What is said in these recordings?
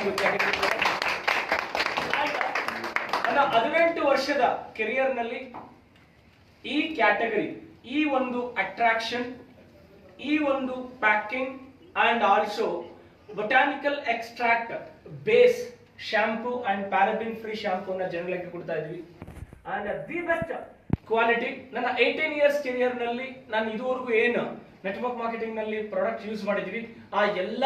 ಒಂದು ಕ್ಯಾಟಗರಿ. ನನ್ನ 18 ವರ್ಷದ ಕೆರಿಯರ್ ನಲ್ಲಿ ಈ ಕ್ಯಾಟಗರಿ, ಈ ಒಂದು ಅಟ್ರಾಕ್ಷನ್, ಈ ಒಂದು packing and also botanical extract base shampoo and paraben free ಶಾಂಪೂನ ಜನಗಳಿಗೆ ಕೊಡ್ತಾ ಇದ್ವಿ. And the best quality. ನನ್ನ 18 ಇಯರ್ಸ್ ಕೆರಿಯರ್ ನಲ್ಲಿ ನಾನು ಇದುವರೆಗೂ ಏನು ನೆಟ್ವರ್ಕ್ ಮಾರ್ಕೆಟಿಂಗ್ ನಲ್ಲಿ ಪ್ರಾಡಕ್ಟ್ ಯೂಸ್ ಮಾಡಿದ್ವಿ, ಆ ಎಲ್ಲ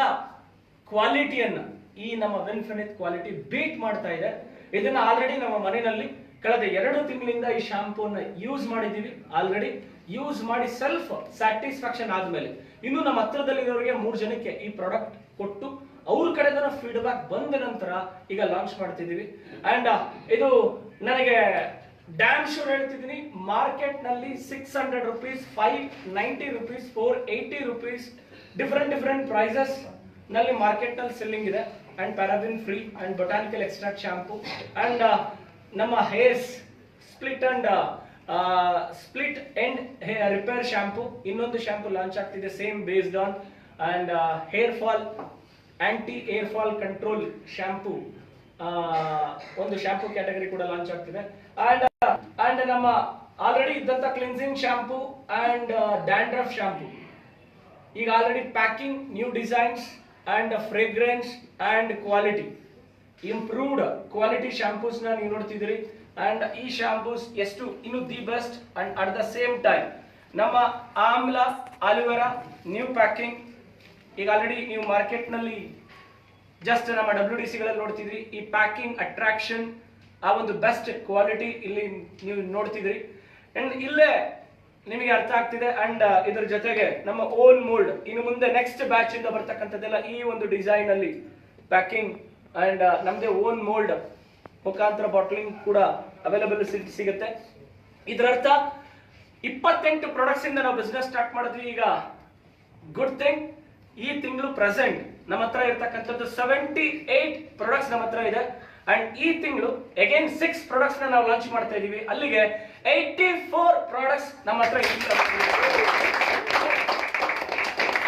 ಕ್ವಾಲಿಟಿಯನ್ನ ಈ ನಮ್ಮ ವಿನ್ಫಿನಿತ್ ಕ್ವಾಲಿಟಿ ಬೀಟ್ ಮಾಡ್ತಾ ಇದೆ. ಇದನ್ನ ಆಲ್ರೆಡಿ ನಮ್ಮ ಮನೆಯಲ್ಲಿ ಕಳೆದ 2 ತಿಂಗಳಿಂದ ಈ ಶಾಂಪೂನ ಯೂಸ್ ಮಾಡಿದೀವಿ. ಆಲ್ರೆಡಿ ಯೂಸ್ ಮಾಡಿ ಸೆಲ್ಫ್ ಸ್ಯಾಟಿಸ್ಫ್ಯಾಕ್ಷನ್ ಆದ್ಮೇಲೆ ಇನ್ನು ನಮ್ಮ ಹತ್ರದಲ್ಲಿರೋರಿಗೆ 3 ಜನಕ್ಕೆ ಈ ಪ್ರಾಡಕ್ಟ್ ಕೊಟ್ಟು ಅವ್ರ ಕಡೆದ ಫೀಡ್ಬ್ಯಾಕ್ ಬಂದ ನಂತರ ಈಗ ಲಾಂಚ್ ಮಾಡ್ತಿದೀವಿ. ಅಂಡ್ ಇದು ನನಗೆ ಡ್ಯಾಮ್ ಶೂರ್ ಹೇಳ್ತಿದ್ದೀನಿ, ಮಾರ್ಕೆಟ್ ನಲ್ಲಿ 600 rupees, 590 rupees, 480 rupees different prices ನಲ್ಲಿ ಮಾರ್ಕೆಟ್ ನಲ್ಲಿ ಸೆಲ್ಲಿಂಗ್ ಇದೆ. And paraben free and botanical extract shampoo and ನಮ್ಮ hairs split end repair shampoo, ಇನ್ನೊಂದು ಶಾಂಪೂ ಲಾಂಚ್ ಆಗ್ತಿದೆ same based on and hair fall anti hair fall control shampoo, ಒಂದು shampoo category ಕೂಡ launch ಆಗ್ತಿದೆ. And ನಮ್ಮ already ಇದ್ದಂತ cleansing shampoo and dandruff shampoo ಈಗ already packing, new designs and fragrance and quality, improved quality shampoos ನ ನೀವು ನೋಡ್ತಿದ್ದೀರಿ. And ಈ shampoos ಎಷ್ಟು ಇನ್ನು the best. And at the same time ನಮ್ಮ ಆಮ್ಲಾ ಆಲಿವೆರಾ ನ್ಯೂ ಪ್ಯಾಕಿಂಗ್ ಈಗ ಆಲ್ರೆಡಿ ನೀವು ಮಾರ್ಕೆಟ್ ನಲ್ಲಿ ಜಸ್ಟ್ ನಮ್ಮ WDC ಗಳಲ್ಲಿ ನೋಡ್ತಿದ್ರಿ. ಈ ಪ್ಯಾಕಿಂಗ್ ಅಟ್ರಾಕ್ಷನ್, ಆ ಒಂದು ಬೆಸ್ಟ್ ಕ್ವಾಲಿಟಿ ಇಲ್ಲಿ ನೀವು ನೋಡ್ತಿದ್ರಿ. ಅಂಡ್ ಇಲ್ಲೇ ನಿಮಗೆ ಅರ್ಥ ಆಗ್ತಿದೆ. ಅಂಡ್ ಇದ್ರ ಜೊತೆಗೆ ನಮ್ಮ ಓನ್ ಮೋಲ್ಡ್, ಇನ್ನು ಮುಂದೆ ನೆಕ್ಸ್ಟ್ ಬ್ಯಾಚ್ ಇಂದ ಬರ್ತಕ್ಕಂಥದ್ದೆಲ್ಲ ಈ ಒಂದು ಡಿಸೈನ್ ಅಲ್ಲಿ ಪ್ಯಾಕಿಂಗ್ ಅಂಡ್ ನಮ್ದೇ ಓನ್ ಮೋಲ್ಡ್ ಮುಖಾಂತರ ಬಾಟ್ಲಿಂಗ್ ಕೂಡ ಅವೈಲಬಲ್ ಸಿಗುತ್ತೆ. ಇದರರ್ಥ 28 ಪ್ರಾಡಕ್ಟ್ಸ್ ಇಂದ ನಾವು ಬಿಸ್ನೆಸ್ ಸ್ಟಾರ್ಟ್ ಮಾಡಿದ್ವಿ. ಈಗ ಗುಡ್ ಥಿಂಗ್, ಈ ತಿಂಗಳು ಪ್ರೆಸೆಂಟ್ ನಮ್ಮ ಹತ್ರ ಇರ್ತಕ್ಕಂಥದ್ದು 78 ಪ್ರಾಡಕ್ಟ್ಸ್ ನಮ್ಮ ಹತ್ರ ಇದೆ. ಅಂಡ್ ಈ ತಿಂಗಳು ಅಗೇನ್ 6 ಪ್ರಾಡಕ್ಟ್ಸ್ ನಾವು ಲಾಂಚ್ ಮಾಡ್ತಾ ಇದೀವಿ. ಅಲ್ಲಿಗೆ 84 ಪ್ರಾಡಕ್ಟ್ಸ್ ನಮ್ಮ ಹತ್ರ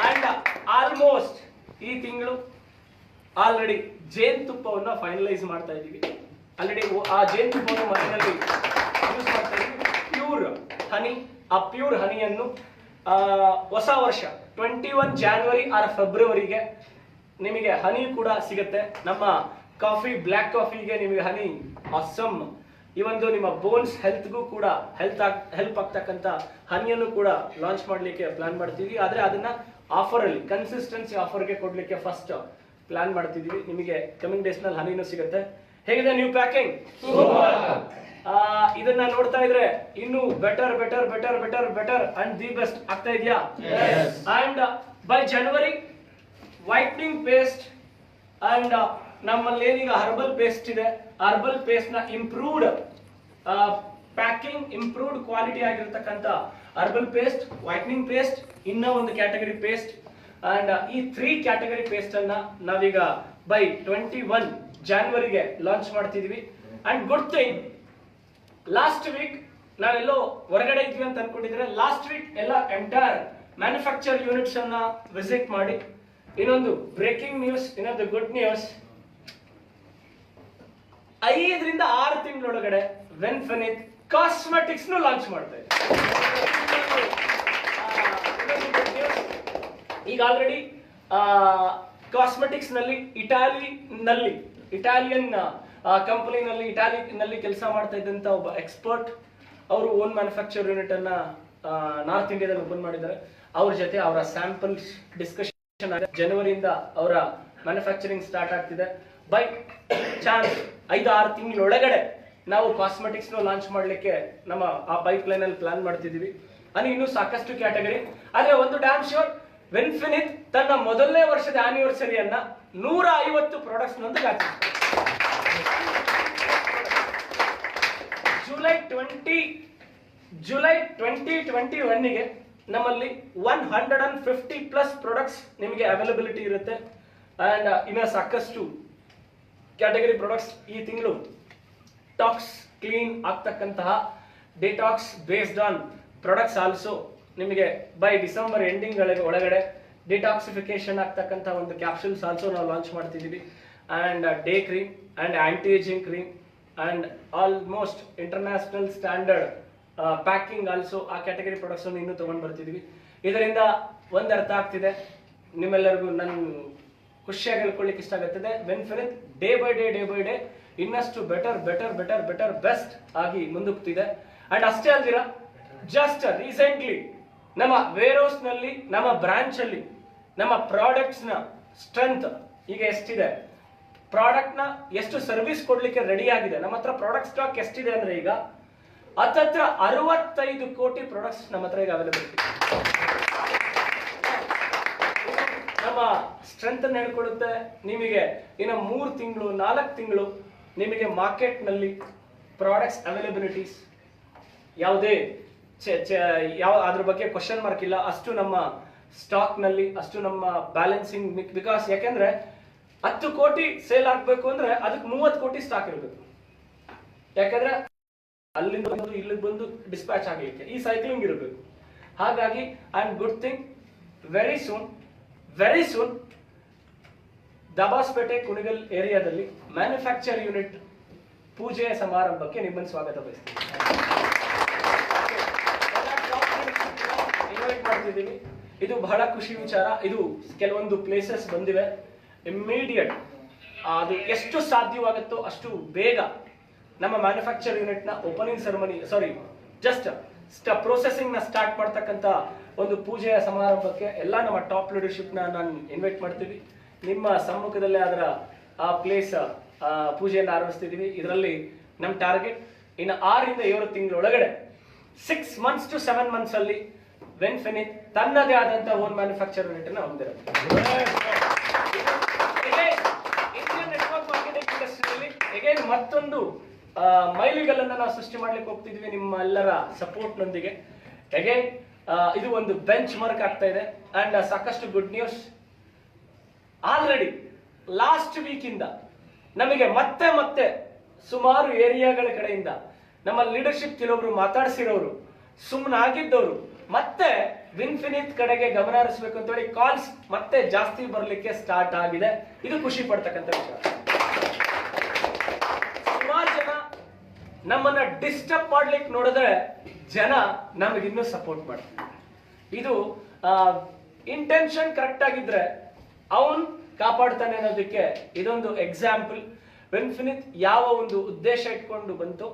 ಅಂಡ್ ಆಲ್ಮೋಸ್ಟ್ ಈ ತಿಂಗಳು ಆಲ್ರೆಡಿ ಜೇನುತುಪ್ಪವನ್ನ ಫೈನಲೈಸ್ ಮಾಡ್ತಾ ಇದೀವಿ. ಆಲ್ರೆಡಿ ಆ ಜೇನುತುಪ್ಪವನ್ನು ಮನೆಯಲ್ಲಿ ಯೂಸ್ ಮಾಡ್ತಾ ಇದೀವಿ. ಪ್ಯೂರ್ ಹನಿ, ಆ ಪ್ಯೂರ್ ಹನಿಯನ್ನು ಹೊಸ ವರ್ಷ 21 ಜಾನ್ವರಿ ಆರ್ ಫೆಬ್ರವರಿಗೆ ನಿಮಗೆ ಹನಿ ಕೂಡ ಸಿಗುತ್ತೆ. ನಮ್ಮ ಕಾಫಿ, ಬ್ಲ್ಯಾಕ್ ಕಾಫಿಗೆ ನಿಮಗೆ ಹನಿ ಆಸಮ್. ಈ ಒಂದು ನಿಮ್ಮ ಬೋನ್ಸ್ ಹೆಲ್ತ್ಗೂ ಕೂಡ ಹೆಲ್ಪ್ ಆಗ್ತಕ್ಕಂಥ ಹನಿಯನ್ನು ಕೂಡ ಲಾಂಚ್ ಮಾಡ್ಲಿಕ್ಕೆ ಪ್ಲಾನ್ ಮಾಡ್ತಿದ್ವಿ. ಆದ್ರೆ ಅದನ್ನ ಆಫರ್ ಅಲ್ಲಿ ಕನ್ಸಿಸ್ಟೆನ್ಸಿ ಆಫರ್ಗೆ ಕೊಡ್ಲಿಕ್ಕೆ ಫಸ್ಟ್ ಪ್ಲಾನ್ ಮಾಡ್ತಿದೀವಿ. ನಿಮಗೆ ಕಮಿಂಗ್ ಡೇಸ್ ನಲ್ಲಿ ಹನಿನೂ ಸಿಗುತ್ತೆ. ಹೇಗಿದೆ ನ್ಯೂ ಪ್ಯಾಕಿಂಗ್? ಇದನ್ನ ನೋಡ್ತಾ ಇದ್ರೆ ಇನ್ನು ಬೆಟರ್ ಅಂಡ್ ದಿ ಬೆಸ್ಟ್ ಆಗ್ತಾ ಇದೆಯಾ? And by January whitening paste and ನಮ್ಮಲ್ಲಿ ಏನೀಗ ಹರ್ಬಲ್ ಪೇಸ್ಟ್ ಇದೆ, ಹರ್ಬಲ್ ಪೇಸ್ಟ್ ನ ಇಂಪ್ರೂವ್ಡ್ ಪ್ಯಾಕಿಂಗ್, ಇಂಪ್ರೂವ್ಡ್ ಕ್ವಾಲಿಟಿ ಆಗಿರ್ತಕ್ಕಂಥ ಹರ್ಬಲ್ ಪೇಸ್ಟ್, ವೈಟ್ನಿಂಗ್ ಪೇಸ್ಟ್, ಇನ್ನ ಒಂದು ಕ್ಯಾಟಗರಿ ಪೇಸ್ಟ್ ಅಂಡ್ ಈ 3 ಕ್ಯಾಟಗರಿ ಪೇಸ್ಟ್ ಅನ್ನ ನಾವೀಗ ಬೈ 21 ಜಾನ್ವರಿಗೆ ಲಾಂಚ್ ಮಾಡ್ತಿದೀವಿ. And good thing, last week ನಾವೆಲ್ಲೋ ಹೊರಗಡೆ ಇದ್ವಿ ಅಂತ ಅನ್ಕೊಂಡಿದ್ರೆ ಲಾಸ್ಟ್ ವೀಕ್ ಎಲ್ಲ ಎಂಟೈರ್ ಮ್ಯಾನುಫ್ಯಾಕ್ಚರ್ ಯೂನಿಟ್ಸ್ ಅನ್ನ ವಿಸಿಟ್ ಮಾಡಿ, ಇನ್ನೊಂದು ಬ್ರೇಕಿಂಗ್ ನ್ಯೂಸ್, ಇನ್ನೊಂದು ಗುಡ್ ನ್ಯೂಸ್, 5 ರಿಂದ 6 ತಿಂಗಳೊಳಗಡೆ ವಿನ್ಫಿನಿತ್ ಕಾಸ್ಮೆಟಿಕ್ಸ್ ನು ಲಾಂಚ್ ಮಾಡ್ತಾ ಇದೆ. ಈಗ ಆಲ್ರೆಡಿ ಕಾಸ್ಮೆಟಿಕ್ಸ್ ನಲ್ಲಿ ಇಟಾಲಿಯನ್ ಕಂಪನಿನಲ್ಲಿ ಇಟಾಲಿನಲ್ಲಿ ಕೆಲಸ ಮಾಡ್ತಾ ಇದ್ದಂತ ಒಬ್ಬ ಎಕ್ಸ್ಪರ್ಟ್, ಅವರು ಓನ್ ಮ್ಯಾನುಫ್ಯಾಕ್ಚರ್ ಯೂನಿಟ್ ಅನ್ನ ನಾರ್ತ್ ಇಂಡಿಯಾದಲ್ಲಿ ಓಪನ್ ಮಾಡಿದ್ದಾರೆ. ಅವ್ರ ಜೊತೆ ಅವರ ಸ್ಯಾಂಪಲ್ಸ್ ಡಿಸ್ಕಷನ್ ಆಗಿದೆ. ಜನವರಿಯಿಂದ ಅವರ ಮ್ಯಾನುಫ್ಯಾಕ್ಚರಿಂಗ್ ಸ್ಟಾರ್ಟ್ ಆಗ್ತಿದೆ. ಬೈ ಚಾನ್ಸ್ 5-6 ತಿಂಗಳೊಳಗಡೆ ನಾವು ಕಾಸ್ಮೆಟಿಕ್ಸ್ ಲಾಂಚ್ ಮಾಡ್ಲಿಕ್ಕೆ ನಮ್ಮ ಆ ಪೈಪ್ ಲೈನ್ ಅಲ್ಲಿ ಪ್ಲಾನ್ ಮಾಡ್ತಿದೀವಿ. ಅಲ್ಲಿ ಇನ್ನೂ ಸಾಕಷ್ಟು ಕ್ಯಾಟಗರಿ. ಆದ್ರೆ ಒಂದು ಡ್ಯಾಮ್ ಶೋರ್, ವಿನ್ಫಿನಿತ್ ತನ್ನ ಮೊದಲನೇ ವರ್ಷದ ಆನಿವರ್ಸರಿಯನ್ನ 150 ಪ್ರಾಡಕ್ಟ್ಸ್ ನೊಂದಿಗೆ ಹಾಕಿದೆ. ಜುಲೈ 2021ಗೆ ನಮ್ಮಲ್ಲಿ 150+ ಪ್ರಾಡಕ್ಟ್ಸ್ ನಿಮಗೆ ಅವೈಲಬಿಲಿಟಿ ಇರುತ್ತೆ. ಅಂಡ್ ಇನ್ನ ಸಾಕಷ್ಟು ಕ್ಯಾಟಗರಿ ಪ್ರಾಡಕ್ಟ್ಸ್ ಈ ತಿಂಗಳು ಟಾಕ್ಸ್ ಕ್ಲೀನ್ ಆಗ್ತಕ್ಕಂತಹ detox based on products also ನಿಮಗೆ ಬೈ ಡಿಸೆಂಬರ್ ಎಂಡಿಂಗ್ ಒಳಗಡೆ ಡಿಟಾಕ್ಸಿಫಿಕೇಶನ್ ಆಗ್ತಕ್ಕಂಥ ಒಂದು ಕ್ಯಾಪ್ಸೂಲ್ಸ್ ಆಲ್ಸೋ ನಾವು ಲಾಂಚ್ ಮಾಡ್ತಿದ್ದೀವಿ. and day cream and anti-aging cream and almost international standard packing also ಆ ಕ್ಯಾಟಗರಿ ಪ್ರಾಡಕ್ಟ್ಸ್ ಅನ್ನು ಇನ್ನೂ ತಗೊಂಡು ಬರ್ತಿದ್ವಿ. ಇದರಿಂದ ಒಂದು ಅರ್ಥ ಆಗ್ತಿದೆ ನಿಮ್ಮೆಲ್ಲರಿಗೂ, ನಾನು ಖುಷಿಯಾಗಿ ಹೇಳ್ಕೊಳ್ಳಿಕ್ಕೆ ಇಷ್ಟ ಆಗುತ್ತದೆ. ವೆನ್ಫಿನಿತ್ ಡೇ ಬೈ ಡೇ ಇನ್ನಷ್ಟು ಬೆಟರ್ ಬೆಸ್ಟ್ ಆಗಿ ಮುಂದುಕ್ತಿದೆ. ಅಂಡ್ ಅಷ್ಟೇ ಅಲ್ದಿರ, ಜಸ್ಟ್ ರೀಸೆಂಟ್ಲಿ ನಮ್ಮ ವೇರ್ ಹೌಸ್ ನಲ್ಲಿ, ನಮ್ಮ ಬ್ರಾಂಚ್ ಅಲ್ಲಿ ನಮ್ಮ ಪ್ರಾಡಕ್ಟ್ಸ್ ನ ಸ್ಟ್ರೆಂತ್ ಈಗ ಎಷ್ಟಿದೆ, ಪ್ರಾಡಕ್ಟ್ ನ ಎಷ್ಟು ಸರ್ವಿಸ್ ಕೊಡ್ಲಿಕ್ಕೆ ರೆಡಿ ಆಗಿದೆ, ನಮ್ಮ ಹತ್ರ ಪ್ರಾಡಕ್ಟ್ ಸ್ಟಾಕ್ ಎಷ್ಟಿದೆ ಅಂದ್ರೆ ಈಗ ಹತ್ತತ್ರ 65 ಕೋಟಿ ಪ್ರಾಡಕ್ಟ್ಸ್ ನಮ್ಮ ಹತ್ರ ಈಗ ಅವೈಲೇಬಲ್ ಇದೆ. ನಮ್ಮ ಸ್ಟ್ರೆಂತ್ ಅನ್ನು ಹೇಳ್ಕೊಳ್ಳುತ್ತೆ. ನಿಮಗೆ ಇನ್ನು 3 ತಿಂಗಳು 4 ತಿಂಗಳು ನಿಮಗೆ ಮಾರ್ಕೆಟ್ ನಲ್ಲಿ ಪ್ರಾಡಕ್ಟ್ಸ್ ಅವೈಲಬಿಲಿಟೀಸ್ ಯಾವುದೇ ಅದ್ರ ಬಗ್ಗೆ ಕ್ವಶನ್ ಮಾರ್ಕ್ ಇಲ್ಲ. ಅಷ್ಟು ನಮ್ಮ ಸ್ಟಾಕ್ ನಲ್ಲಿ, ಅಷ್ಟು ನಮ್ಮ ಬ್ಯಾಲೆನ್ಸಿಂಗ್, ಬಿಕಾಸ್ ಯಾಕೆಂದ್ರೆ 10 ಕೋಟಿ ಸೇಲ್ ಆಗ್ಬೇಕು ಅಂದ್ರೆ ಅದಕ್ಕೆ 30 ಕೋಟಿ ಸ್ಟಾಕ್ ಇರಬೇಕು. ಯಾಕಂದ್ರೆ ಅಲ್ಲಿಂದ ಇಲ್ಲಿಗೆ ಬಂದು ಡಿಸ್ಪ್ಯಾಚ್ ಆಗ್ಲಿಕ್ಕೆ ಈ ಸೈಕ್ಲಿಂಗ್ ಇರಬೇಕು. ಹಾಗಾಗಿ and good thing, very soon Dabaspete Kunigal ಏರಿಯಾದಲ್ಲಿ ಮ್ಯಾನುಫ್ಯಾಕ್ಚರ್ ಯೂನಿಟ್ ಪೂಜೆಯ ಸಮಾರಂಭಕ್ಕೆ ನಿಮ್ಮನ್ನು ಸ್ವಾಗತ ಬಯಸ್ತೀನಿ. ಇನ್ವೈಟ್ ಮಾಡ್ತಿದ್ದೀವಿ. ಇದು ಬಹಳ ಖುಷಿ ವಿಚಾರ. ಇದು ಕೆಲವೊಂದು ಪ್ಲೇಸಸ್ ಬಂದಿವೆ. ಇಮ್ಮಿಡಿಯೇಟ್ ಅದು ಎಷ್ಟು ಸಾಧ್ಯವಾಗುತ್ತೋ ಅಷ್ಟು ಬೇಗ ನಮ್ಮ ಮ್ಯಾನುಫ್ಯಾಕ್ಚರ್ ಯೂನಿಟ್ ನ ಓಪನಿಂಗ್ ಸೆರೆಮನಿ, ಜಸ್ಟ್ ಪ್ರೋಸೆಸಿಂಗ್ ನ ಸ್ಟಾರ್ಟ್ ಮಾಡ್ತಕ್ಕಂತ ಒಂದು ಪೂಜೆಯ ಸಮಾರಂಭಕ್ಕೆ ಎಲ್ಲ ನಮ್ಮ ಟಾಪ್ ಲೀಡರ್ಶಿಪ್ ನಾನು ಇನ್ವೈಟ್ ಮಾಡ್ತೀವಿ. ನಿಮ್ಮ ಸಮ್ಮುಖದಲ್ಲೇ ಅದರ ಆ ಪ್ಲೇಸ್ ಪೂಜೆಯನ್ನು ಆರಂಭಿಸ್ತಿದ್ದೀವಿ. ಇದರಲ್ಲಿ ನಮ್ಮ ಟಾರ್ಗೆಟ್ ಇನ್ನು 6 ರಿಂದ 7 ತಿಂಗಳೊಳಗಡೆ 6 months to 7 months ಅಲ್ಲಿ ವೆನ್ಫಿನಿತ್ ತನ್ನದೇ ಆದಂತಹ ಓನ್ ಮ್ಯಾನುಫ್ಯಾಕ್ಚರ್ ಯೂನಿಟ್ ಅನ್ನು ಹೊಂದಿರುತ್ತೆ. ಇಂಡಿಯನ್ ನೆಟ್ವರ್ಕ್ ಮಾರ್ಕೆಟಿಂಗ್ ಇಂಡಸ್ಟ್ರಿಯಲ್ಲಿ ಅಗೇನ್ ಮತ್ತೊಂದು ಮೈಲಿಗಲ್ಲನ್ನ ನಾವು ಸೃಷ್ಟಿ ಮಾಡ್ಲಿಕ್ಕೆ ಹೋಗ್ತಿದ್ವಿ ನಿಮ್ಮ ಎಲ್ಲರ ಸಪೋರ್ಟ್ ನೊಂದಿಗೆ. ಅಗೇನ್ ಇದು ಒಂದು ಬೆಂಚ್ ಮಾರ್ಕ್ ಆಗ್ತಾ ಇದೆ. ಅಂಡ್ ಸಾಕಷ್ಟು good news. Already last week ಇಂದ ನಮಗೆ ಮತ್ತೆ ಸುಮಾರು ಏರಿಯಾಗಳ ಕಡೆಯಿಂದ ನಮ್ಮ ಲೀಡರ್ಶಿಪ್ ಕೆಲವೊಬ್ರು ಮಾತಾಡಿಸಿರೋರು, ಸುಮ್ಮನಾಗಿದ್ದವರು ಮತ್ತೆ ವಿನ್ಫಿನಿತ್ ಕಡೆಗೆ ಗಮನ ಹರಿಸಬೇಕು ಅಂತ ಹೇಳಿ ಕಾಲ್ಸ್ ಮತ್ತೆ ಜಾಸ್ತಿ ಬರಲಿಕ್ಕೆ ಸ್ಟಾರ್ಟ್ ಆಗಿದೆ. ಇದು ಖುಷಿ ಪಡ್ತಕ್ಕಂಥ ವಿಚಾರ. ಸುಮಾರು ಜನ ನಮ್ಮನ್ನ ಡಿಸ್ಟರ್ಬ್ ಮಾಡ್ಲಿಕ್ಕೆ ನೋಡಿದ್ರೆ ಜನ ನಮಗಿನ್ನೂ ಸಪೋರ್ಟ್ ಮಾಡ್ತಾರೆ. ಇದು ಇಂಟೆನ್ಷನ್ ಕರೆಕ್ಟ್ ಆಗಿದ್ರೆ ಅವನ್ ಕಾಪಾಡ್ತಾನೆ ಅನ್ನೋದಕ್ಕೆ ಇದೊಂದು ಎಕ್ಸಾಂಪಲ್. ವೆನ್ಫಿನಿತ್ ಯಾವ ಒಂದು ಉದ್ದೇಶ ಇಟ್ಕೊಂಡು ಬಂತು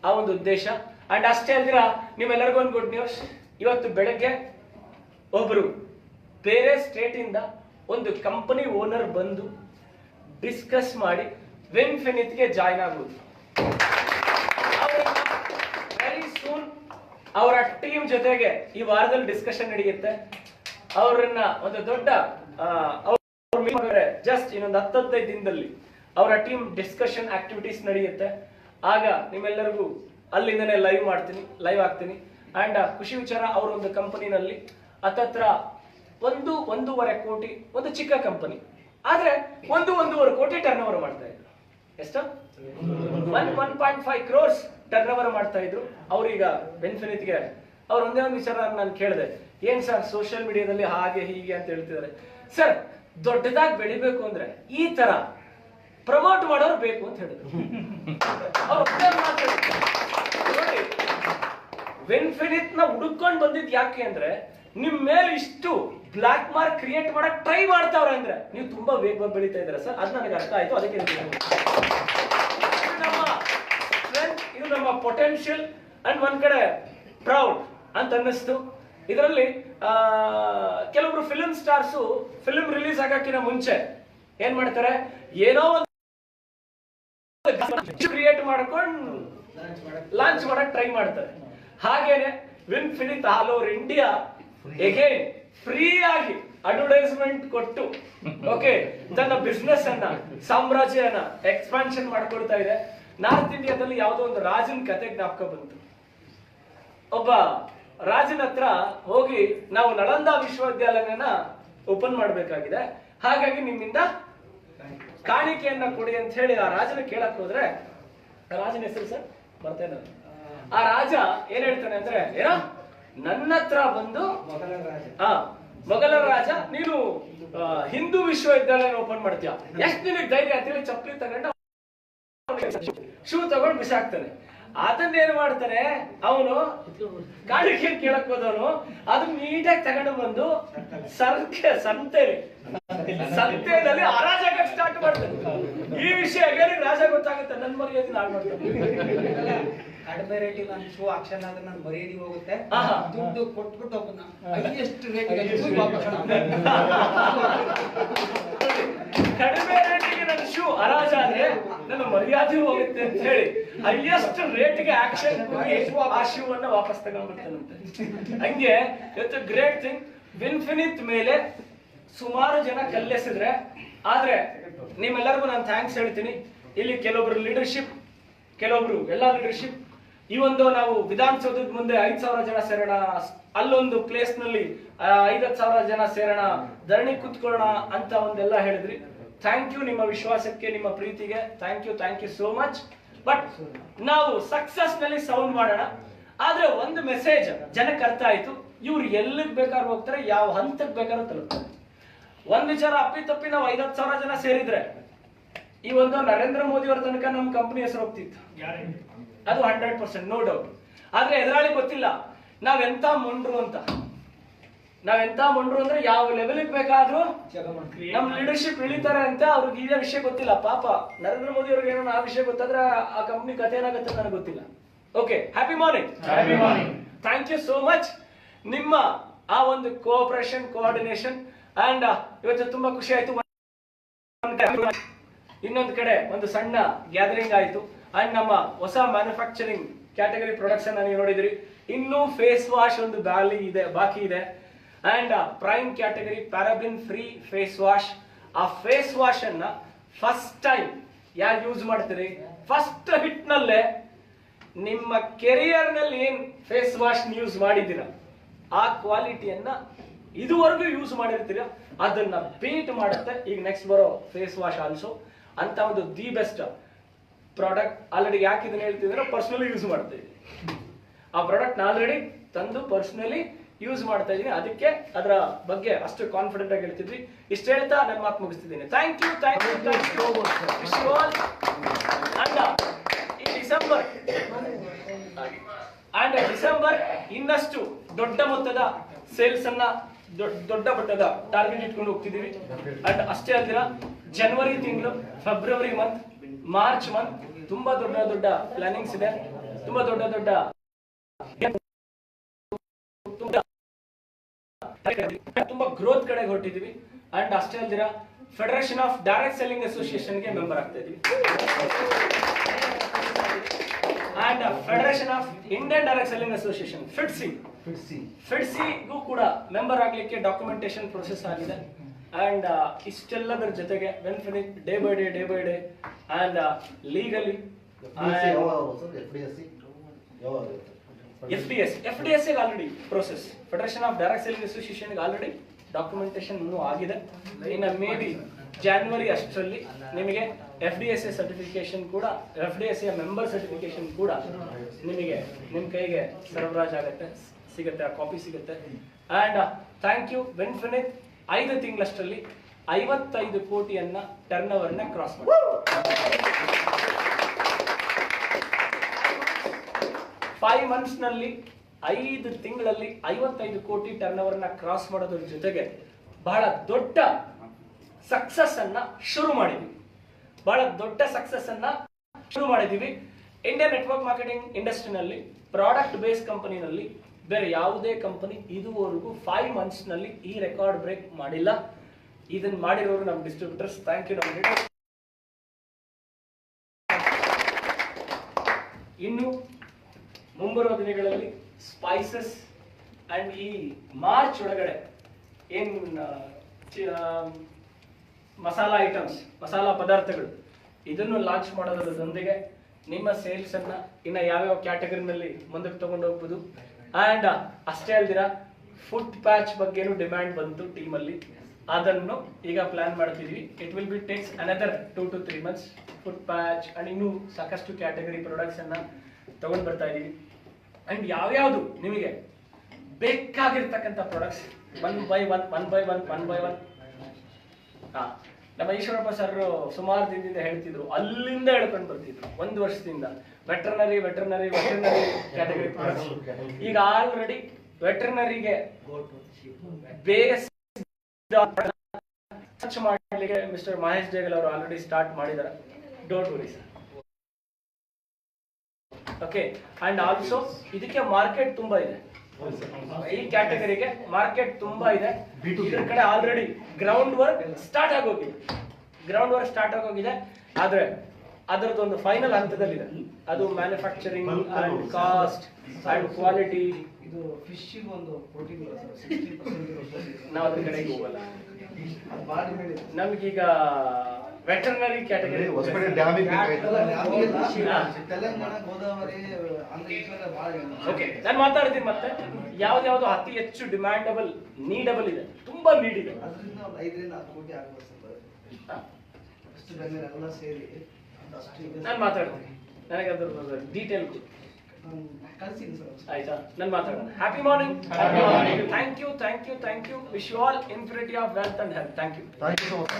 ಆ ಒಂದು ಉದ್ದೇಶ. ಅಂಡ್ ಅಷ್ಟೇ ಅಲ್ದಿರ, ನಿಮ್ಮೆಲ್ಲರಿಗೂ ಒಂದು ಗುಡ್ ನ್ಯೂಸ್. ಇವತ್ತು ಬೆಳಗ್ಗೆ ಒಬ್ರು ಬೇರೆ ಸ್ಟೇಟ್ ಇಂದ ಒಂದು ಕಂಪನಿ ಓನರ್ ಬಂದು ಡಿಸ್ಕಸ್ ಮಾಡಿ ವೆನ್ಫಿನಿತ್ಗೆ ಜಾಯ್ನ್ ಆಗುವುದು. ವೆರಿ ಸೂನ್ ಅವರ ಟೀಮ್ ಜೊತೆಗೆ ಈ ವಾರದಲ್ಲಿ ಡಿಸ್ಕಷನ್ ನಡೆಯುತ್ತೆ. ಅವರನ್ನ ಒಂದು ದೊಡ್ಡ ಜಸ್ಟ್ ಇನ್ನೊಂದು 10-15 ದಿನದಲ್ಲಿ ಅವರ ಟೀಮ್ ಡಿಸ್ಕಷನ್ ಆಕ್ಟಿವಿಟೀಸ್ ನಡೆಯುತ್ತೆ. ಆಗ ನಿಮ್ಮೆಲ್ಲರಿಗೂ ಅಲ್ಲಿಂದನೇ ಲೈವ್ ಆಗ್ತೀನಿ. ಅಂಡ್ ಖುಷಿ ವಿಚಾರ, ಅವರ ಒಂದು ಕಂಪನಿನಲ್ಲಿ ಹತ್ತತ್ರ 1-1.5 ಕೋಟಿ, ಒಂದು ಚಿಕ್ಕ ಕಂಪನಿ ಆದ್ರೆ 1-1.5 ಕೋಟಿ ಟರ್ನ್ ಓವರ್ ಮಾಡ್ತಾ ಇದ್ರು. ಎಷ್ಟು? 1.5 crores ಟರ್ನ್ ಓವರ್ ಮಾಡ್ತಾ ಇದ್ರು. ಅವ್ರೀಗ ವೆನ್ಫಿನಿತ್ಗೆ ಅವ್ರ ಒಂದೇ ಒಂದು ವಿಚಾರ ನಾನು ಕೇಳಿದೆ, ಏನ್ ಸರ್ ಸೋಷಿಯಲ್ ಮೀಡಿಯಾದಲ್ಲಿ ಹಾಗೆ ಹೀಗೆ ಅಂತ ಹೇಳ್ತಿದ್ದಾರೆ. ಸರ್, ದೊಡ್ಡದಾಗಿ ಬೆಳಿಬೇಕು ಅಂದ್ರೆ ಈ ತರ ಪ್ರಮೋಟ್ ಮಾಡೋರು ಬೇಕು ಅಂತ ಹೇಳಿದ್ರು. ವೆನ್ಫಿನಿತ್ ನ ಹುಡುಕೊಂಡು ಬಂದಿದ್ ಯಾಕೆ ಅಂದ್ರೆ ನಿಮ್ ಮೇಲೆ ಇಷ್ಟು ಬ್ಲಾಕ್ ಮಾರ್ಕ್ ಕ್ರಿಯೇಟ್ ಮಾಡಕ್ ಟ್ರೈ ಮಾಡ್ತಾವ್ರೆ ಅಂದ್ರೆ ನೀವು ತುಂಬಾ ವೇಗವಾಗಿ ಬೆಳೀತಾ ಇದ್ದೀರಾ ಸರ್. ಅದು ನನಗೆ ಅರ್ಥ ಆಯ್ತು. ಅದಕ್ಕೆ ಇದು ನಮ್ಮ ಪೊಟೆನ್ಶಿಯಲ್ ಅಂಡ್ ಒಂದ್ ಕಡೆ ಪ್ರೌಡ್ ಅಂತ ಅನ್ನಿಸ್ತು. ಇದರಲ್ಲಿ ಕೆಲವೊಬ್ರು ಫಿಲ್ಮ್ ಸ್ಟಾರ್ಸ್ ಫಿಲ್ಮ್ ರಿಲೀಸ್ ಆಗಕ್ಕಿಂತ ಮುಂಚೆ ಏನ್ ಮಾಡ್ತಾರೆ, ಏನೋ ಒಂದು ಕ್ರಿಯೇಟ್ ಮಾಡ್ಕೊಂಡು ಲಾಂಚ್ ಮಾಡಕ್ ಟ್ರೈ ಮಾಡ್ತಾರೆ. ಹಾಗೇನೆ ವೆನ್ಫಿನಿತ್ all over India again free ಆಗಿ ಅಡ್ವರ್ಟೈಸ್ಮೆಂಟ್ ಕೊಟ್ಟು ಓಕೆ ತನ್ನ ಬಿಸ್ನೆಸ್ ಅನ್ನ, ಸಾಮ್ರಾಜ್ಯನ ಎಕ್ಸ್ಪಾನ್ಷನ್ ಮಾಡ್ಕೊಳ್ತಾ ಇದೆ. ನಾರ್ತ್ ಇಂಡಿಯಾದಲ್ಲಿ ಯಾವುದೋ ಒಂದು ರಾಜನ ಕತೆ ಜ್ಞಾಪಕ ಬಂತು. ಒಬ್ಬ ರಾಜನ ಹತ್ರ ಹೋಗಿ ನಾವು ನಳಂದ ವಿಶ್ವವಿದ್ಯಾಲಯನ ಓಪನ್ ಮಾಡಬೇಕಾಗಿದೆ, ಹಾಗಾಗಿ ನಿಮ್ಮಿಂದ ಕಾಣಿಕೆಯನ್ನ ಕೊಡಿ ಅಂತ ಹೇಳಿ ಆ ರಾಜನ ಕೇಳಕ್ ಹೋದ್ರೆ, ರಾಜನ ಹೆಸರು ಸರ್ ಬರ್ತೇನೆ, ಆ ರಾಜ ಏನ್ ಹೇಳ್ತಾನೆ ಅಂದ್ರೆ, ಏನೋ ನನ್ನ ಹತ್ರ ಬಂದು ಮೊಘಲ ರಾಜ ನೀನು ಹಿಂದೂ ವಿಶ್ವವಿದ್ಯಾಲಯ ಓಪನ್ ಮಾಡ್ತೀಯ, ಎಷ್ಟು ನಿನಗೆ ಧೈರ್ಯ ಅಂತೇಳಿ ಚಪ್ಪಲಿ ತಗೊಂಡು ಶೂ ತಗೊಂಡು ಬಿಸಾಕ್ತಾನೆ. ಅದನ್ನೇನ್ ಮಾಡ್ತಾನೆ ಅವನು, ಕಾಣಿಕೆ ಕೇಳಕ್ ಹೋದವನು ಅದನ್ನ ನೀಟಾಗಿ ತಗೊಂಡು ಬಂದು ಸಂತೆಯಲ್ಲಿ ಹರಾಜಾಗಕ್ಕೆ ಸ್ಟಾರ್ಟ್ ಮಾಡ್ತಾನೆ. ಈ ವಿಷಯ ರಾಜ ಗೊತ್ತಾಗುತ್ತೆ, ನನ್ ಮರ್ಯಾದೆ ನಾಳೆ ಮಾಡ್ತಾನೆ. ಕಡಿಮೆ ರೇಟಿಗೆ ನಾನು ಶೂ ಆಕ್ಷನ್ ಆದ್ರೆ ನಾನು ಮರ್ಯಾದೆ ಹೋಗುತ್ತೆ, ದುಡ್ಡು ಕೊಟ್ಬಿಟ್ಟು ಒಬ್ಬನ ಹೈಯೆಸ್ಟ್ ರೇಟಿಗೆ ಕಡಿಮೆ ರೇಟಿಗೆ ನನ್ನ ಶೂ ಹರಾಜಾದ್ರೆ ನನ್ನ ಮರ್ಯಾದೆ ಹೋಗುತ್ತೆ ಅಂತ ಹೇಳಿ ಹೈಯೆಸ್ಟ್ ರೇಟ್ಗೆ ಆಕ್ಷನ್ ಆ ಶೂ ಅನ್ನ ವಾಪಸ್ ತಗೊಂಡ್ಬಿಡ್ತಾನಂತೆ. ಹಂಗೆ ಇವತ್ತು ಗ್ರೇಟ್ ಥಿಂಗ್, ವಿನ್ಫಿನಿತ್ ಮೇಲೆ ಸುಮಾರು ಜನ ಕಲ್ಲೆಸಿದ್ರೆ, ಆದ್ರೆ ನಿಮ್ಮೆಲ್ಲರಿಗೂ ನಾನು ಥ್ಯಾಂಕ್ಸ್ ಹೇಳ್ತೀನಿ. ಇಲ್ಲಿ ಕೆಲವೊಬ್ರು ಲೀಡರ್ಶಿಪ್, ಕೆಲವೊಬ್ರು ಎಲ್ಲ ಲೀಡರ್ಶಿಪ್. ಈ ಒಂದು ನಾವು ವಿಧಾನಸೌಧದ ಮುಂದೆ 5,000 ಜನ ಸೇರೋಣ, ಅಲ್ಲೊಂದು ಪ್ಲೇಸ್ ನಲ್ಲಿ 5,000 ಜನ ಸೇರೋಣ, ಧರಣಿ ಕುತ್ಕೊಳ್ಳೋಣ ಅಂತ ಒಂದೆಲ್ಲ ಹೇಳಿದ್ರಿ. ಥ್ಯಾಂಕ್ ಯು, ನಿಮ್ಮ ವಿಶ್ವಾಸಕ್ಕೆ, ನಿಮ್ಮ ಪ್ರೀತಿಗೆ thank you so much. But ನಾವು ಸಕ್ಸಸ್ ನಲ್ಲಿ ಸೌಂಡ್ ಮಾಡೋಣ. ಆದ್ರೆ ಒಂದು ಮೆಸೇಜ್ ಜನಕ್ಕೆ ಅರ್ಥ ಆಯ್ತು, ಇವ್ರು ಎಲ್ಲಿಗೆ ಬೇಕಾದ್ರೂ ಹೋಗ್ತಾರೆ, ಯಾವ ಹಂತಕ್ಕೆ ಬೇಕಾದ್ರೂ ತಲುಪ್ತಾರೆ. ಒಂದ್ ವಿಚಾರ ಅಪ್ಪಿತಪ್ಪಿ ನಾವು 5,000 ಜನ ಸೇರಿದ್ರೆ ಈ ಒಂದು ನರೇಂದ್ರ ಮೋದಿ ಅವರ ತನಕ ನಮ್ಮ ಕಂಪನಿ ಹೆಸರು ಹೋಗ್ತಿತ್ತು, ಅದು 100% ನೋ ಡೌಟ್. ಆದ್ರೆ ಎದುರಾಳಿ ಗೊತ್ತಿಲ್ಲ ನಾವೆಂತ ಮೊಂಡ್ರು ಅಂತ. ನಾವೆಂತ ಮೊಂಡ್ರು ಅಂದ್ರೆ ಯಾವ ಲೆವೆಲ್ಗೆ ಬೇಕಾದ್ರೂ ನಮ್ ಲೀಡರ್ಶಿಪ್ ಇಳಿತಾರೆ ಅಂತ ಅವ್ರಿಗೆ ಇದೇ ವಿಷಯ ಗೊತ್ತಿಲ್ಲ. ಪಾಪ ನರೇಂದ್ರ ಮೋದಿ ಅವ್ರಿಗೆ ಏನೋ ಆ ವಿಷಯ ಗೊತ್ತಾದ್ರೆ ಆ ಕಂಪ್ನಿ ಕಥೆ ಏನಾಗುತ್ತೆ ನನಗೆ ಗೊತ್ತಿಲ್ಲ. Okay, happy morning. Thank you so much. ನಿಮ್ಮ ಆ ಒಂದು ಕೋಆಪರೇಷನ್, ಕೋಆರ್ಡಿನೇಷನ್ ಅಂಡ್ ಇವತ್ತು ತುಂಬಾ ಖುಷಿ ಆಯ್ತು. ಇನ್ನೊಂದು ಕಡೆ ಒಂದು ಸಣ್ಣ ಗ್ಯಾದರಿಂಗ್ ಆಯ್ತು ಅಂಡ್ ನಮ್ಮ ಹೊಸ ಮ್ಯಾನುಫ್ಯಾಕ್ಚರಿಂಗ್ ಕ್ಯಾಟಗರಿ ಪ್ರೊಡಕ್ಷನ್ ನೀವು ನೋಡಿದ್ರಿ. ಇನ್ನು ಫೇಸ್ ವಾಶ್ ಒಂದು ಬಾಕಿ ಇದೆ and prime category paraben free face wash. ಆ ಫೇಸ್ ವಾಶ್ ಅನ್ನ ಫಸ್ಟ್ ಟೈಮ್ ಯಾರು ಯೂಸ್ ಮಾಡ್ತೀರಿ, ಫಸ್ಟ್ ಹಿಟ್ ನಲ್ಲೇ ನಿಮ್ಮ ಕೆರಿಯರ್ ನಲ್ಲಿ ಏನ್ ಫೇಸ್ ವಾಶ್ ಯೂಸ್ ಮಾಡಿದ್ದೀರಾ ಆ ಕ್ವಾಲಿಟಿಯನ್ನ ಇದುವರೆಗೂ ಯೂಸ್ ಮಾಡಿರ್ತೀರ ಅದನ್ನ ಬೀಟ್ ಮಾಡುತ್ತೆ ಈಗ ನೆಕ್ಸ್ಟ್ ಬರೋ ಫೇಸ್ ವಾಶ್ ಆಲ್ಸೋ ಅಂತ ಒಂದು ದಿ ಬೆಸ್ಟ್ ಪ್ರಾಡಕ್ಟ್. ಆಲ್ರೆಡಿ ಯಾಕೆ ಇದನ್ನ ಹೇಳ್ತಿದ್ರೆ ಪರ್ಸನಲಿ ಯೂಸ್ ಮಾಡ್ತಾ ಇದ್ದೀನಿ. ಆ ಪ್ರಾಡಕ್ಟ್ ಆಲ್ರೆಡಿ ತಂದು ಪರ್ಸನಲಿ ಯೂಸ್ ಮಾಡ್ತಾ ಇದ್ದೀನಿ, ಅದಕ್ಕೆ ಅದರ ಬಗ್ಗೆ ಅಷ್ಟು ಕಾನ್ಫಿಡೆಂಟ್ ಆಗಿ ಹೇಳ್ತಿದ್ವಿ. ಇಷ್ಟ ಹೇಳ್ತಾ ನನ್ನ ಮಾತು ಮುಗಿಸ್ತಿದ್ದೀನಿ. Thank you. ಈ ಡಿಸೆಂಬರ್ ಇನ್ನಷ್ಟು ದೊಡ್ಡ ಮೊತ್ತದ ಸೇಲ್ಸ್ ಅನ್ನ, ದೊಡ್ಡ ಮಟ್ಟದ ಟಾರ್ಗೆಟ್ ಇಟ್ಕೊಂಡು ಹೋಗ್ತಿದೀವಿ. ಅಂಡ್ ಅಷ್ಟೇ ಅಲ್ದಿರ ಜನವರಿ ತಿಂಗಳು, ಫೆಬ್ರವರಿ ಮಂತ್, ಮಾರ್ಚ್ ಮಂತ್ ತುಂಬಾ ದೊಡ್ಡ ಪ್ಲಾನಿಂಗ್ಸ್ ಇದೆ. ತುಂಬಾ ಗ್ರೋತ್ ಕಡೆಗೆ ಹೊರಟಿದೀವಿ. ಅಂಡ್ ಅಷ್ಟೇ ಅಲ್ದಿರ federation of direct selling association ಗೆ ಮೆಂಬರ್ ಆಗ್ತಾ ಇದೀವಿ. And federation of Indian direct selling association ಫಿಡ್ಸಿಗೂ ಕೂಡ ಮೆಂಬರ್ ಆಗ್ಲಿಕ್ಕೆ ಡಾಕ್ಯುಮೆಂಟೇಶನ್ ಪ್ರೊಸೆಸ್ ಆಗಿದೆ. ಅಂಡ್ ಇಷ್ಟೆಲ್ಲದರ ಜೊತೆಗೆ ವೆನ್ಫಿನಿಟ್ day by day and legally FDSA already process, federation of direct selling association already documentation ಆಗಿದೆ. ಇನ್ನು ಮೇ ಬಿ ಜಾನ್ವರಿ ಅಷ್ಟರಲ್ಲಿ ನಿಮಗೆ FDSA ಸರ್ಟಿಫಿಕೇಶನ್ ಕೂಡ, FDSA ಮೆಂಬರ್ ಸರ್ಟಿಫಿಕೇಶನ್ ಕೂಡ ನಿಮಗೆ ನಿಮ್ಮ ಕೈಗೆ ಸರಬರಾಜು ಸಿಗುತ್ತೆ, ಕಾಪಿ ಸಿಗುತ್ತೆ. And thank you. ವೆನ್ಫಿನಿಟ್ 5 ತಿಂಗಳಷ್ಟರಲ್ಲಿ 55 ಕೋಟಿಯನ್ನ turn over ನ ಕ್ರಾಸ್ ಮಾಡಿ 5 ಮಂತ್ಸ್ ನಲ್ಲಿ 5 ತಿಂಗಳಲ್ಲಿ 55 ಕೋಟಿ ಟರ್ನ್ ಓವರ್ ನ ಕ್ರಾಸ್ ಮಾಡೋದ್ರ ಜೊತೆಗೆ ಬಹಳ ದೊಡ್ಡ ಸಕ್ಸಸ್ ಅನ್ನ ಶುರು ಮಾಡಿದೀವಿ. ಇಂಡಿಯನ್ ನೆಟ್ವರ್ಕ್ ಮಾರ್ಕೆಟಿಂಗ್ ಇಂಡಸ್ಟ್ರಿನಲ್ಲಿ, ಪ್ರಾಡಕ್ಟ್ ಬೇಸ್ ಕಂಪನಿನಲ್ಲಿ ಬೇರೆ ಯಾವುದೇ ಕಂಪನಿ ಇದುವರೆಗೂ 5 ಮಂತ್ಸ್ ನಲ್ಲಿ ಈ ರೆಕಾರ್ಡ್ ಬ್ರೇಕ್ ಮಾಡಿಲ್ಲ. ಇದನ್ನ ಮಾಡಿರೋರು ನಮ್ಮ ಡಿಸ್ಟ್ರಿಬ್ಯೂಟರ್ಸ್. Thank you. ಇನ್ನು ಮುಂಬರುವ ದಿನಗಳಲ್ಲಿ ಸ್ಪೈಸಸ್ ಅಂಡ್ ಈ ಮಾರ್ಚ್ ಒಳಗಡೆ ಏನ್ ಮಸಾಲಾ ಐಟಮ್ಸ್, ಮಸಾಲಾ ಪದಾರ್ಥಗಳು ಇದನ್ನು ಲಾಂಚ್ ಮಾಡೋದ್ರೊಂದಿಗೆ ನಿಮ್ಮ ಸೇಲ್ಸ್ ಅನ್ನ ಇನ್ನ ಯಾವ್ಯಾವ ಕ್ಯಾಟಗರಿನಲ್ಲಿ ಮುಂದಕ್ಕೆ ತಗೊಂಡು ಹೋಗ್ಬೋದು. ಅಂಡ್ ಅಷ್ಟೇ ಅಲ್ದಿರ ಫುಡ್ ಪ್ಯಾಚ್ ಬಗ್ಗೆನೂ ಡಿಮ್ಯಾಂಡ್ ಬಂತು ಟೀಮಲ್ಲಿ, ಅದನ್ನು ಈಗ ಪ್ಲಾನ್ ಮಾಡ್ತಿದ್ವಿ. It will be takes another 2 to 3 months. Food patch and ಇನ್ನೂ ಸಾಕಷ್ಟು ಕ್ಯಾಟಗರಿ ಪ್ರಾಡಕ್ಟ್ಸ್ ಅನ್ನ ತಗೊಂಡ್ ಬರ್ತಾ ಇದೀವಿ. ಅಂಡ್ ಯಾವ್ಯಾವುದು ನಿಮಗೆ ಬೇಕಾಗಿರ್ತಕ್ಕಂಥ ಪ್ರಾಡಕ್ಟ್ಸ್ ಒನ್ ಬೈ ಒನ್. ಹಾ, ನಮ್ಮ ಈಶ್ವರಪ್ಪ ಸರ್ ಸುಮಾರು ದಿನದಿಂದ ಹೇಳ್ತಿದ್ರು, ಅಲ್ಲಿಂದ ಹೇಳ್ಕೊಂಡು ಬರ್ತಿದ್ರು 1 ವರ್ಷದಿಂದ ವೆಟರ್ನರಿ ಕ್ಯಾಟಗರಿ ಪ್ರಾಡಕ್ಟ್ಸ್. ಈಗ ಆಲ್ರೆಡಿ ವೆಟರ್ನರಿಗೆ ಬೇಸ್ ಸರ್ಚ್ ಮಾಡಲಿಕ್ಕೆ ಮಿಸ್ಟರ್ ಮಹೇಶ್ ಜೇಗಲ್ ಅವರು ಆಲ್ರೆಡಿ ಸ್ಟಾರ್ಟ್ ಮಾಡಿದ್ದಾರೆ. Don't worry sir. Okay, and also ಇದಕ್ಕೆ ಮಾರ್ಕೆಟ್ ತುಂಬಾ ಇದೆ. ಈ ಕ್ಯಾಟಗರಿಗೆ ಮಾರ್ಕೆಟ್ ತುಂಬಾ ಇದೆ. ಇದ್ರ ಕಡೆ ಆಲ್ರೆಡಿ ಗ್ರೌಂಡ್ ವರ್ಕ್ ಸ್ಟಾರ್ಟ್ ಆಗೋಗಿದೆ. ಆದ್ರೆ ಅದರದೊಂದು ಫೈನಲ್ ಹಂತದಲ್ಲಿದೆ. ಅದು manufacturing and cost and quality. ಇದು ಫಿಶ್ ಒಂದು ಪ್ರೋಟೀನ್ ಇಲ್ಲ ಸರ್, 60% ಇರೋ protein. ನಾವು ಅದ್ರ ಕಡೆಗೆ ಹೋಗಲ್ಲ. ಅದು ಬಾಡಿ ಮೇಲೆ ನಮ್ಗೀಗ ವೆಟರ್ನರಿ ಕ್ಯಾಟಗರಿ ಹೊಸಪೇಟೆ ಡ್ಯಾಮಿಗೆ ತೆಲಂಗಾಣ, ಗೋದಾವರಿ, ಆಂಧ್ರ ಈ ಕಡೆ ಭಾಳ ಇದೆ. ಓಕೆ, ನಾನು ಮಾತಾಡ್ತೀನಿ ಮತ್ತೆ ಯಾವ್ದು ಅತಿ ಹೆಚ್ಚು ಡಿಮ್ಯಾಂಡಬಲ್, ನೀಡಬಲ್ ಇದೆ, ತುಂಬಾ ನೀಡ್ ಇದೆ. ಅದರಿಂದ ಒಂದು 5 ರಿಂದ 10 ಕೋಟಿ ಆಗ್ಬೋದು ಸರ್. ಅಷ್ಟು ಬೆಂಗಳೂರು ಎಲ್ಲ ಸೇರಿ ಅಷ್ಟು ಇದೆ. ನಾನು ಮಾತಾಡ್ತೀನಿ, ನನಗೆ ಅದ್ರ ಡೀಟೇಲ್ ಕಳಿಸಿದ್ದೀನಿ ಸರ್. ಆಯ್ತಾ, ನಾನು ಮಾತಾಡೋಣ. Happy morning. Thank you. Wish you all infinity of wealth and health. Thank you. Thank you so much.